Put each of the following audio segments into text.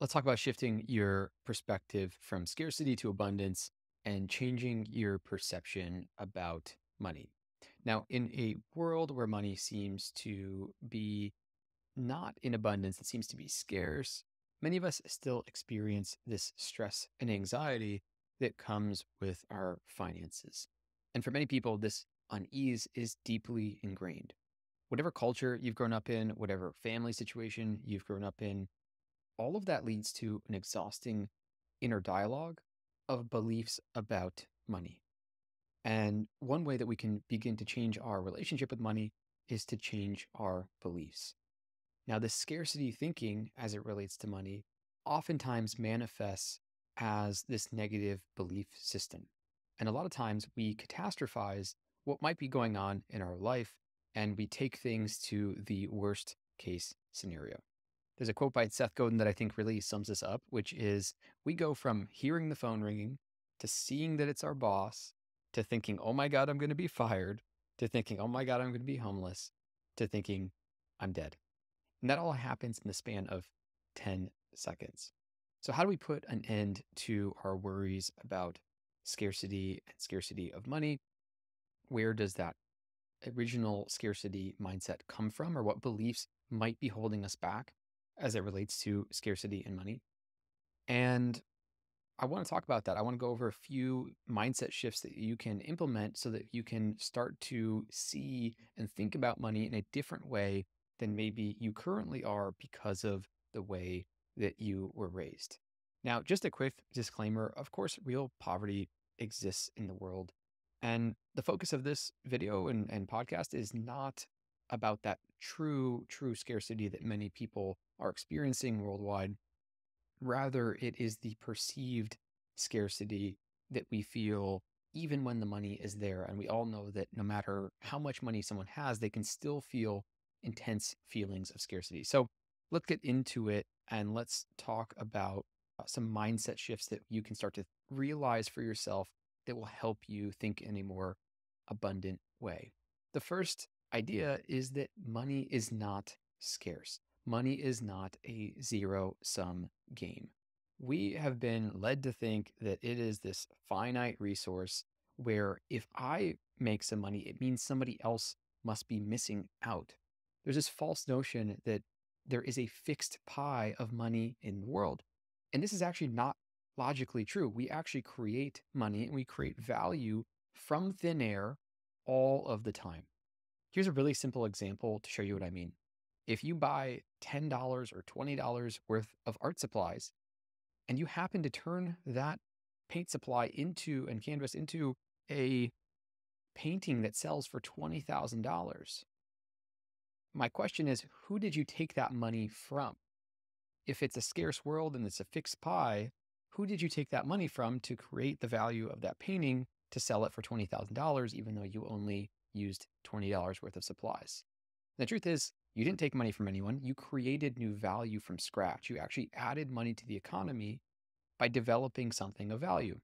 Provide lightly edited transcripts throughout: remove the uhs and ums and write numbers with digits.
Let's talk about shifting your perspective from scarcity to abundance and changing your perception about money. Now, in a world where money seems to be not in abundance, it seems to be scarce, many of us still experience this stress and anxiety that comes with our finances. And for many people, this unease is deeply ingrained. Whatever culture you've grown up in, whatever family situation you've grown up in, all of that leads to an exhausting inner dialogue of beliefs about money. And one way that we can begin to change our relationship with money is to change our beliefs. Now, this scarcity thinking as it relates to money oftentimes manifests as this negative belief system. And a lot of times we catastrophize what might be going on in our life and we take things to the worst case scenario. There's a quote by Seth Godin that I think really sums this up, which is we go from hearing the phone ringing to seeing that it's our boss to thinking, oh my God, I'm going to be fired, to thinking, oh my God, I'm going to be homeless, to thinking, I'm dead. And that all happens in the span of 10 seconds. So, how do we put an end to our worries about scarcity and scarcity of money? Where does that original scarcity mindset come from, or what beliefs might be holding us back as it relates to scarcity and money? And I want to talk about that. I want to go over a few mindset shifts that you can implement so that you can start to see and think about money in a different way than maybe you currently are because of the way that you were raised. Now, just a quick disclaimer, of course, real poverty exists in the world. And the focus of this video and podcast is not about that true scarcity that many people are experiencing worldwide. Rather, it is the perceived scarcity that we feel even when the money is there. And we all know that no matter how much money someone has, they can still feel intense feelings of scarcity. So let's get into it and let's talk about some mindset shifts that you can start to realize for yourself that will help you think in a more abundant way. The first idea is that money is not scarce. Money is not a zero sum game. We have been led to think that it is this finite resource where if I make some money, it means somebody else must be missing out. There's this false notion that there is a fixed pie of money in the world. And this is actually not logically true. We actually create money and we create value from thin air all of the time. Here's a really simple example to show you what I mean. If you buy $10 or $20 worth of art supplies and you happen to turn that paint supply into and canvas into a painting that sells for $20,000, my question is, who did you take that money from? If it's a scarce world and it's a fixed pie, who did you take that money from to create the value of that painting to sell it for $20,000, even though you only used $20 worth of supplies? The truth is, you didn't take money from anyone. You created new value from scratch. You actually added money to the economy by developing something of value.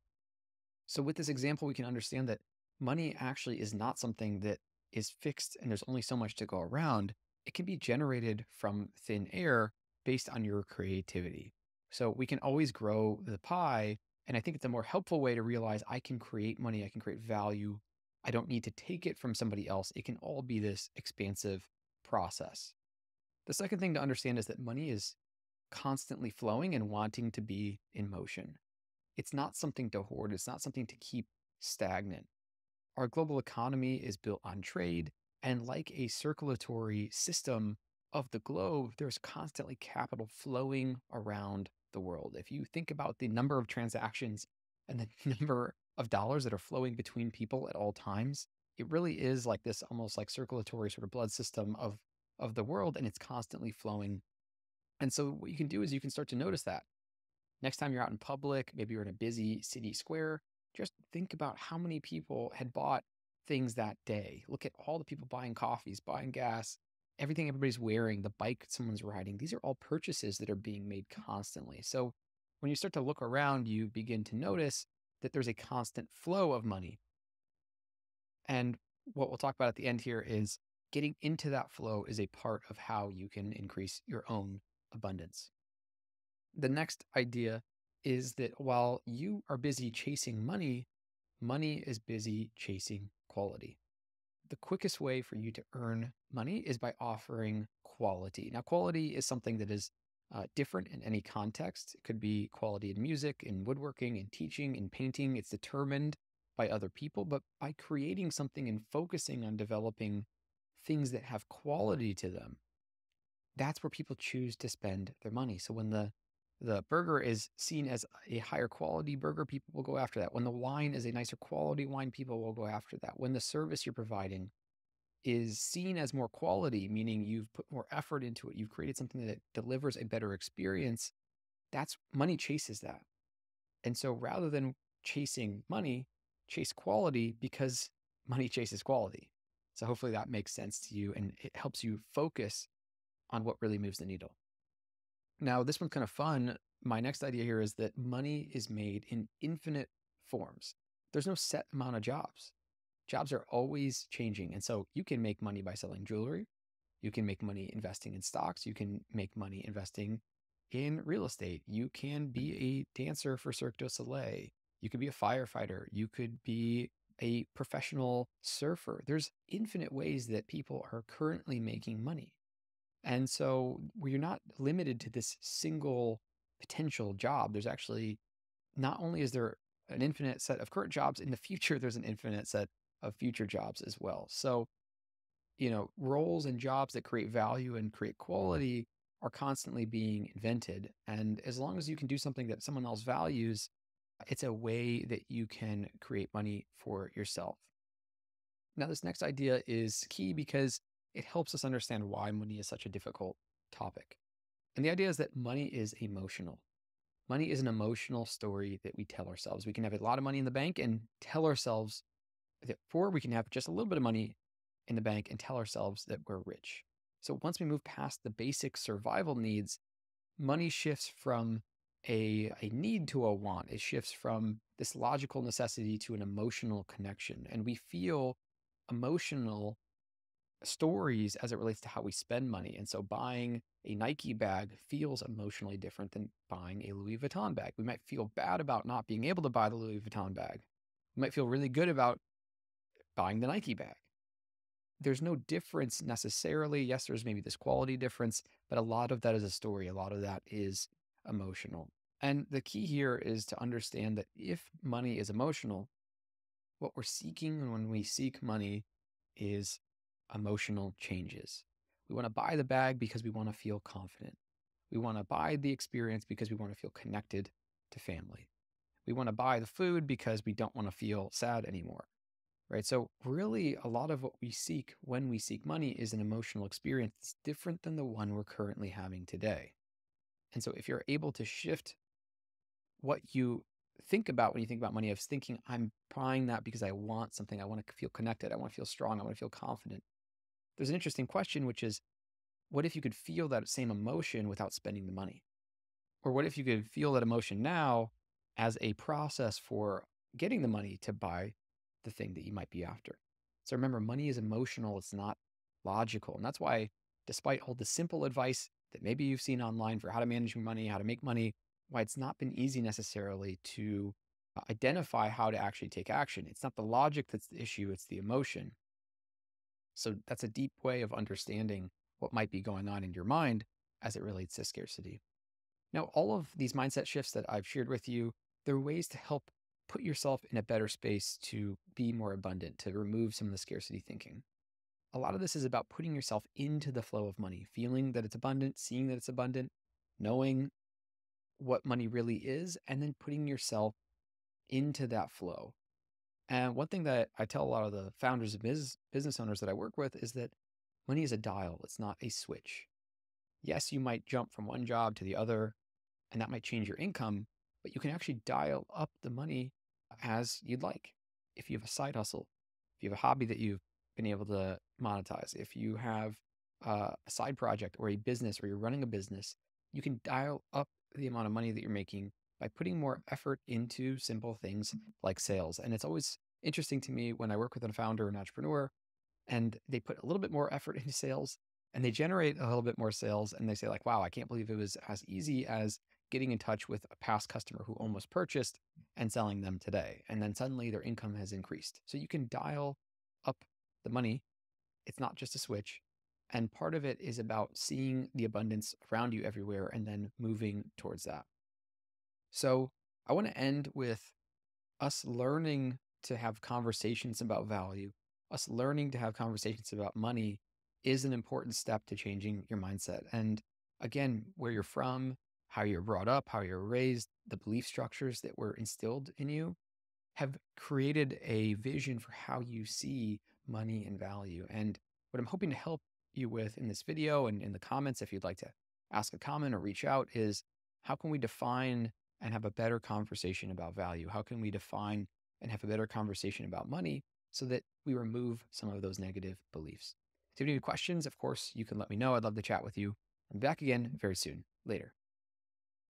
So, with this example, we can understand that money actually is not something that is fixed and there's only so much to go around. It can be generated from thin air based on your creativity. So, we can always grow the pie. And I think it's a more helpful way to realize I can create money, I can create value. I don't need to take it from somebody else. It can all be this expansive process. The second thing to understand is that money is constantly flowing and wanting to be in motion. It's not something to hoard, it's not something to keep stagnant. Our global economy is built on trade, and like a circulatory system of the globe, there's constantly capital flowing around the world. If you think about the number of transactions and the number of dollars that are flowing between people at all times, it really is like this almost like circulatory sort of blood system of the world, and it's constantly flowing. And so what you can do is you can start to notice that. Next time you're out in public, maybe you're in a busy city square, just think about how many people had bought things that day. Look at all the people buying coffees, buying gas, everything everybody's wearing, the bike someone's riding. These are all purchases that are being made constantly. So when you start to look around, you begin to notice that there's a constant flow of money. And what we'll talk about at the end here is getting into that flow is a part of how you can increase your own abundance. The next idea is that while you are busy chasing money, money is busy chasing quality. The quickest way for you to earn money is by offering quality. Now, quality is something that is different in any context. It could be quality in music, in woodworking, in teaching, in painting. It's determined by other people, but by creating something and focusing on developing things that have quality to them, that's where people choose to spend their money. So when the burger is seen as a higher quality burger, people will go after that. When the wine is a nicer quality wine, people will go after that. When the service you're providing is seen as more quality, meaning you've put more effort into it, you've created something that delivers a better experience, that's money chases that. And so rather than chasing money, chase quality because money chases quality. So hopefully that makes sense to you and it helps you focus on what really moves the needle. Now, this one's kind of fun. My next idea here is that money is made in infinite forms. There's no set amount of jobs. Jobs are always changing. And so you can make money by selling jewelry. You can make money investing in stocks. You can make money investing in real estate. You can be a dancer for Cirque du Soleil. You could be a firefighter. You could be a professional surfer. There's infinite ways that people are currently making money. And so where you're not limited to this single potential job, there's actually not only is there an infinite set of current jobs, in the future, there's an infinite set of future jobs as well. So, roles and jobs that create value and create quality are constantly being invented. And as long as you can do something that someone else values, it's a way that you can create money for yourself. Now, this next idea is key because it helps us understand why money is such a difficult topic. And the idea is that money is emotional. Money is an emotional story that we tell ourselves. We can have a lot of money in the bank and tell ourselves that, or we can have just a little bit of money in the bank and tell ourselves that we're rich. So once we move past the basic survival needs, money shifts from a need to a want. It shifts from this logical necessity to an emotional connection. And we feel emotional stories as it relates to how we spend money. And so buying a Nike bag feels emotionally different than buying a Louis Vuitton bag. We might feel bad about not being able to buy the Louis Vuitton bag. We might feel really good about buying the Nike bag. There's no difference necessarily. Yes, there's maybe this quality difference, but a lot of that is a story. A lot of that is emotional. And the key here is to understand that if money is emotional, what we're seeking when we seek money is emotional changes. We want to buy the bag because we want to feel confident. We want to buy the experience because we want to feel connected to family. We want to buy the food because we don't want to feel sad anymore, right? So, really, a lot of what we seek when we seek money is an emotional experience that's different than the one we're currently having today. And so, if you're able to shift what you think about when you think about money, I was thinking, I'm buying that because I want something. I want to feel connected. I want to feel strong. I want to feel confident. There's an interesting question, which is, what if you could feel that same emotion without spending the money? Or what if you could feel that emotion now as a process for getting the money to buy the thing that you might be after? So remember, money is emotional, it's not logical. And that's why, despite all the simple advice that maybe you've seen online for how to manage your money, how to make money, why it's not been easy necessarily to identify how to actually take action. It's not the logic that's the issue, it's the emotion. So that's a deep way of understanding what might be going on in your mind as it relates to scarcity. Now, all of these mindset shifts that I've shared with you, they're ways to help put yourself in a better space to be more abundant, to remove some of the scarcity thinking. A lot of this is about putting yourself into the flow of money, feeling that it's abundant, seeing that it's abundant, knowing what money really is, and then putting yourself into that flow. And one thing that I tell a lot of the founders of business owners that I work with is that money is a dial, it's not a switch. Yes, you might jump from one job to the other, and that might change your income, but you can actually dial up the money as you'd like. If you have a side hustle, if you have a hobby that you've been able to monetize, if you have a side project or a business or you're running a business, you can dial up the amount of money that you're making by putting more effort into simple things like sales. And it's always interesting to me when I work with a founder or an entrepreneur and they put a little bit more effort into sales and they generate a little bit more sales and they say like, wow, I can't believe it was as easy as getting in touch with a past customer who almost purchased and selling them today. And then suddenly their income has increased. So you can dial up the money. It's not just a switch. And part of it is about seeing the abundance around you everywhere and then moving towards that. So I want to end with us learning to have conversations about value, us learning to have conversations about money is an important step to changing your mindset. And again, where you're from, how you're brought up, how you're raised, the belief structures that were instilled in you have created a vision for how you see money and value. And what I'm hoping to help you with in this video and in the comments, if you'd like to ask a comment or reach out, is how can we define and have a better conversation about value? How can we define and have a better conversation about money so that we remove some of those negative beliefs? If you have any questions, of course, you can let me know. I'd love to chat with you. I'm back again very soon. Later.